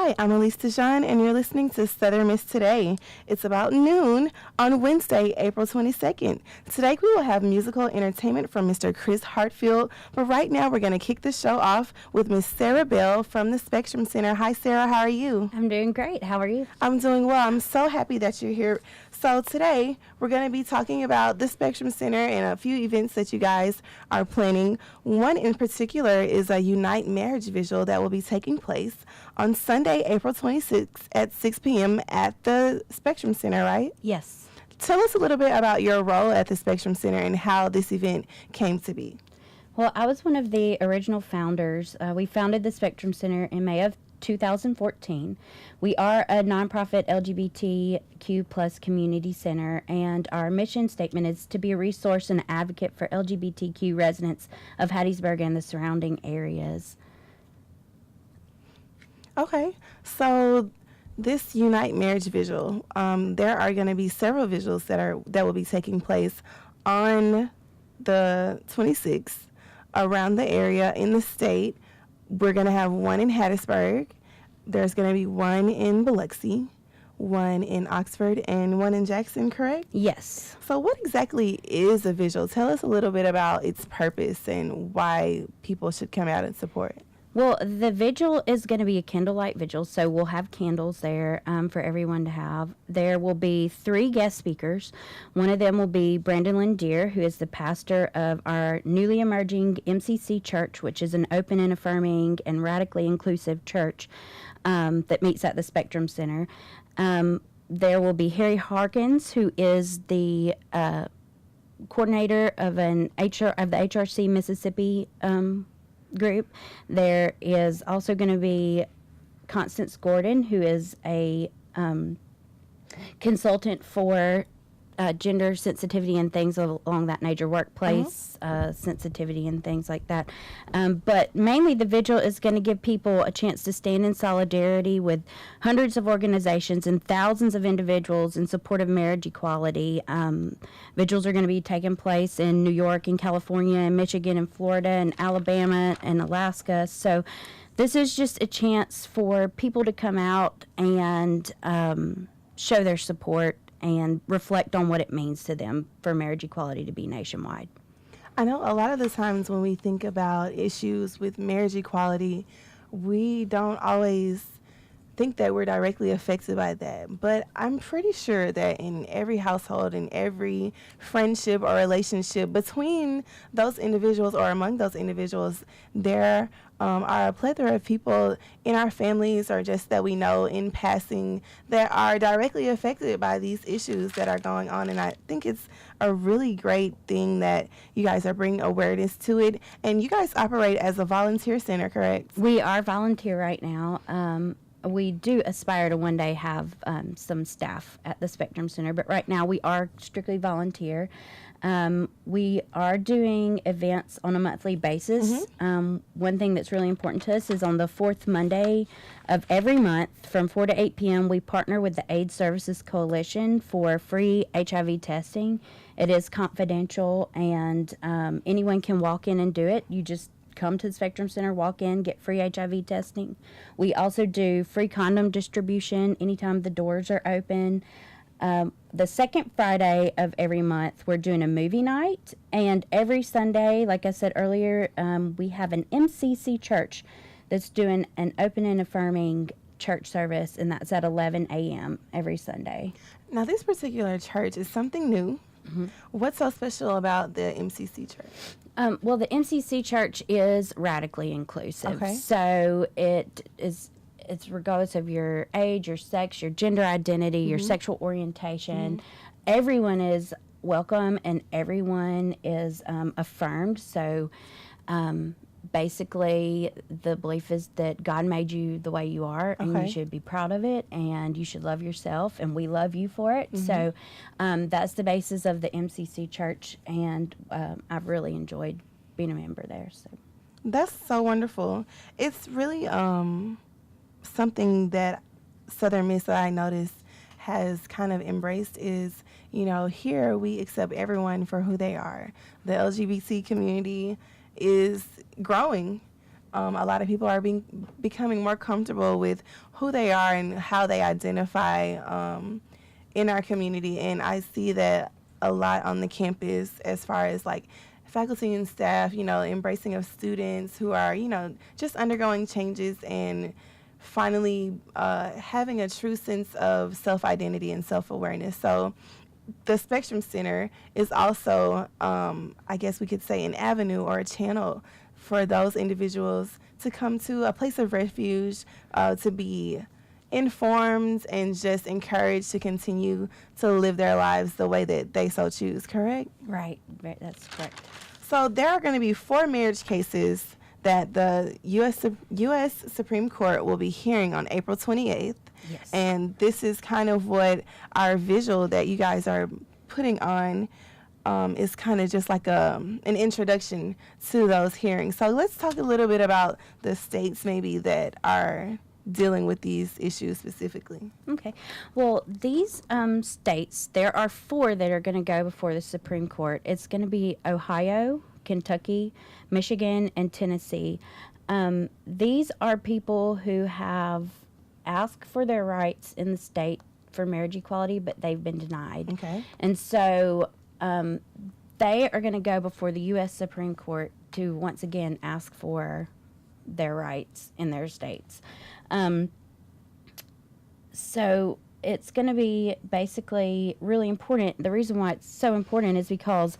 Hi, I'm Elise Dijon, and you're listening to Southern Miss Today. It's about noon on Wednesday, April 22nd. Today we will have musical entertainment from Mr. Chris Hartfield, but right now we're going to kick the show off with Miss Sarah Bell from the Spectrum Center. Hi, Sarah. How are you? I'm doing great. How are you? I'm doing well. I'm so happy that you're here. So today we're going to be talking about the Spectrum Center and a few events that you guys are planning. One in particular is a Unite Marriage Vigil that will be taking place on Sunday, April 26th at 6 p.m. at the Spectrum Center, right? Yes. Tell us a little bit about your role at the Spectrum Center and how this event came to be. Well, I was one of the original founders. We founded the Spectrum Center in May of 2014. We are a nonprofit LGBTQ plus community center, and our mission statement is to be a resource and advocate for LGBTQ residents of Hattiesburg and the surrounding areas. Okay, so this Unite Marriage Vigil, there are going to be several vigils that will be taking place on the 26th around the area in the state. We're going to have one in Hattiesburg. There's going to be one in Biloxi, one in Oxford, and one in Jackson, correct? Yes. So what exactly is a vigil? Tell us a little bit about its purpose and why people should come out and support it. Well, the vigil is going to be a candlelight vigil, so we'll have candles there for everyone to have. There will be 3 guest speakers. One of them will be Brandon Lindeer, who is the pastor of our newly emerging MCC church, which is an open and affirming and radically inclusive church that meets at the Spectrum Center. There will be Harry Harkins, who is the coordinator of the HRC Mississippi group. There is also going to be Constance Gordon, who is a consultant for gender sensitivity and things along that nature, workplace sensitivity and things like that. But mainly the vigil is going to give people a chance to stand in solidarity with hundreds of organizations and thousands of individuals in support of marriage equality. Vigils are going to be taking place in New York and California and Michigan and Florida and Alabama and Alaska. So this is just a chance for people to come out and show their support and reflect on what it means to them for marriage equality to be nationwide. I know a lot of the times when we think about issues with marriage equality, we don't always think that we're directly affected by that. But I'm pretty sure that in every household, in every friendship or relationship between those individuals or among those individuals, there are a plethora of people in our families or just that we know in passing that are directly affected by these issues that are going on. And I think it's a really great thing that you guys are bringing awareness to it. And you guys operate as a volunteer center, correct? We are volunteer right now. We do aspire to one day have some staff at the Spectrum Center, but right now we are strictly volunteer. We are doing events on a monthly basis. One thing that's really important to us is on the 4th Monday of every month from 4 to 8 p.m. we partner with the AIDS Services Coalition for free HIV testing. It is confidential, and anyone can walk in and do it. You just come to the Spectrum Center, walk in, get free HIV testing. We also do free condom distribution anytime the doors are open. The second Friday of every month, we're doing a movie night. And every Sunday, like I said earlier, we have an MCC church that's doing an open and affirming church service, and that's at 11 a.m. every Sunday. Now, this particular church is something new. What's so special about the MCC church? Well, the MCC church is radically inclusive. Okay. So it's regardless of your age, your sex, your gender identity, your sexual orientation. Everyone is welcome and everyone is affirmed. So basically the belief is that God made you the way you are, and you should be proud of it, and you should love yourself, and we love you for it. So that's the basis of the MCC church, and I've really enjoyed being a member there. So that's so wonderful. It's really something that Southern Miss that I noticed has kind of embraced is, you know, here we accept everyone for who they are. The LGBT community is growing A lot of people are becoming more comfortable with who they are and how they identify in our community. And I see that a lot on the campus as far as like faculty and staff, embracing of students who are, just undergoing changes and finally having a true sense of self-identity and self-awareness. So the Spectrum Center is also, I guess we could say, an avenue or a channel for those individuals to come to a place of refuge, to be informed and just encouraged to continue to live their lives the way that they so choose, correct? Right, that's correct. So there are going to be 4 marriage cases that the U.S. Supreme Court will be hearing on April 28th. Yes. And this is kind of what our visual that you guys are putting on is kind of just like an introduction to those hearings. So let's talk a little bit about the states maybe that are dealing with these issues specifically. Okay. Well, these states, there are 4 that are going to go before the Supreme Court. It's going to be Ohio, Kentucky, Michigan, and Tennessee. These are people who have asked for their rights in the state for marriage equality, but they've been denied. Okay. And so they are going to go before the U.S. Supreme Court to once again ask for their rights in their states. So it's going to be basically really important. The reason why it's so important is because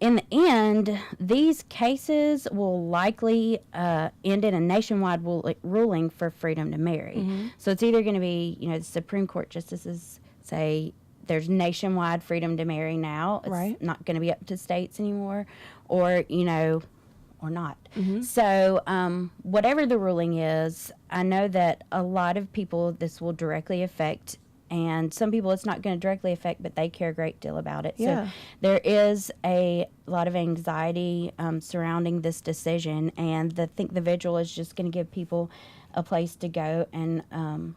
in the end, these cases will likely end in a nationwide ruling for freedom to marry. Mm-hmm. So it's either going to be, the Supreme Court justices say there's nationwide freedom to marry now. It's right. not going to be up to states anymore, or, or not. Mm-hmm. So whatever the ruling is, I know that a lot of people this will directly affect, and some people it's not going to directly affect, but they care a great deal about it. Yeah. So there is a lot of anxiety surrounding this decision, and I think the vigil is just going to give people a place to go and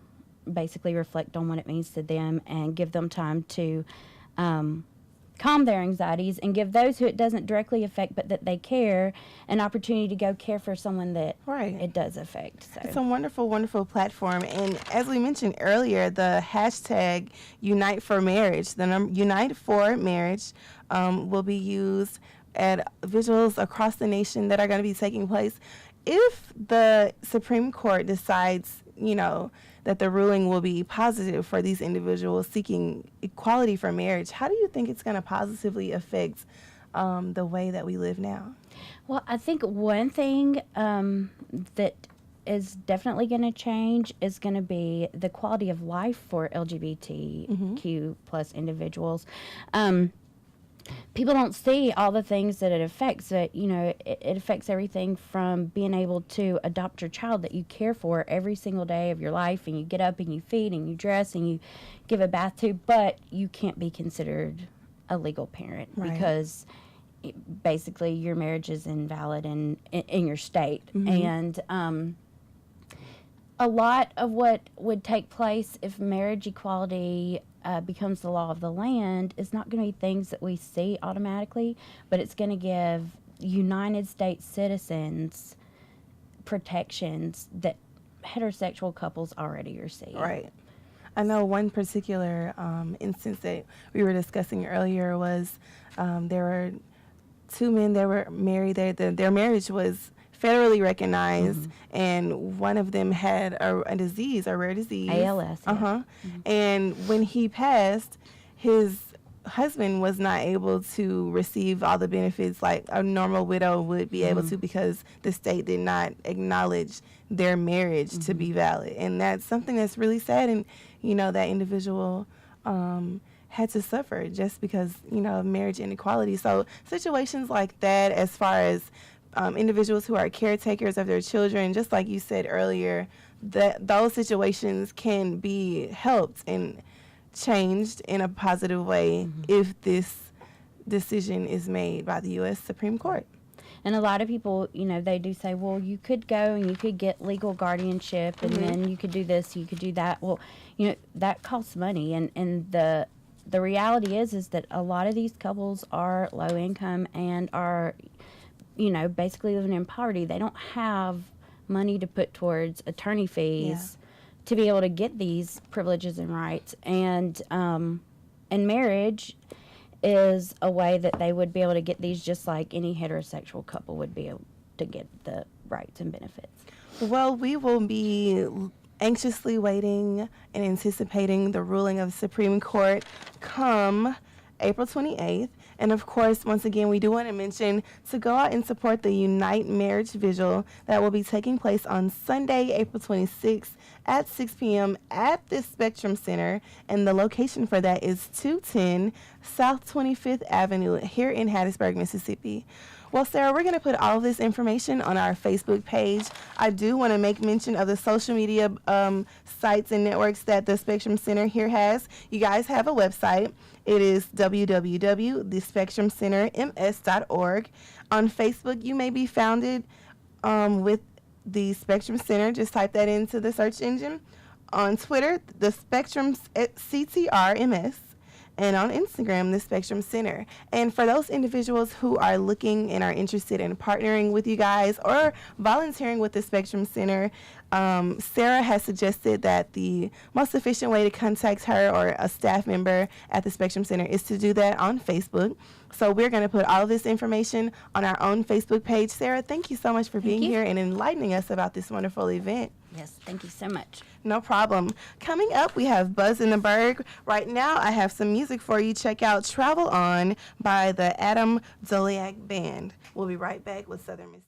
basically reflect on what it means to them and give them time to calm their anxieties and give those who it doesn't directly affect but that they care an opportunity to go care for someone that right. it does affect. So it's a wonderful, wonderful platform. And as we mentioned earlier, the hashtag Unite for Marriage, the number Unite for Marriage will be used at vigils across the nation that are going to be taking place. If the Supreme Court decides, that the ruling will be positive for these individuals seeking equality for marriage, how do you think it's going to positively affect the way that we live now? Well, I think one thing that is definitely going to change is going to be the quality of life for LGBTQ plus individuals. People don't see all the things that it affects. It affects everything from being able to adopt your child that you care for every single day of your life, and you get up and you feed and you dress and you give a bath to, but you can't be considered a legal parent right. because basically your marriage is invalid in your state. Mm-hmm. And a lot of what would take place if marriage equality becomes the law of the land is not going to be things that we see automatically, but it's going to give United States citizens protections that heterosexual couples already receive. Right. I know one particular instance that we were discussing earlier was there were 2 men that were married. Their marriage was federally recognized, and one of them had a rare disease. ALS. Yeah. And when he passed, his husband was not able to receive all the benefits like a normal widow would be able to, because the state did not acknowledge their marriage to be valid. And that's something that's really sad, and that individual had to suffer just because of marriage inequality. So situations like that, as far as individuals who are caretakers of their children, just like you said earlier, that those situations can be helped and changed in a positive way if this decision is made by the U.S. Supreme Court. And a lot of people, they do say, well, you could go and you could get legal guardianship, and then you could do this, you could do that. Well, that costs money, and the reality is that a lot of these couples are low income and are basically living in poverty. They don't have money to put towards attorney fees to be able to get these privileges and rights. And marriage is a way that they would be able to get these just like any heterosexual couple would be able to get the rights and benefits. Well, we will be anxiously waiting and anticipating the ruling of the Supreme Court come April 28th. And of course, once again, we do want to mention to go out and support the Unite Marriage Vigil that will be taking place on Sunday, April 26th at 6 p.m. at the Spectrum Center. And the location for that is 210 South 25th Avenue here in Hattiesburg, Mississippi. Well, Sarah, we're going to put all of this information on our Facebook page. I do want to make mention of the social media sites and networks that the Spectrum Center here has. You guys have a website. It is www.thespectrumcenterms.org. On Facebook, you may be founded with the Spectrum Center. Just type that into the search engine. On Twitter, the Spectrum CTRMS. And on Instagram, the Spectrum Center. And for those individuals who are looking and are interested in partnering with you guys or volunteering with the Spectrum Center, Sarah has suggested that the most efficient way to contact her or a staff member at the Spectrum Center is to do that on Facebook. So we're going to put all of this information on our own Facebook page. Sarah, thank you so much for being here and enlightening us about this wonderful event. Yes, thank you so much. No problem. Coming up, we have Buzz in the Berg. Right now, I have some music for you. Check out Travel On by the Adam Zoliak Band. We'll be right back with Southern Miss.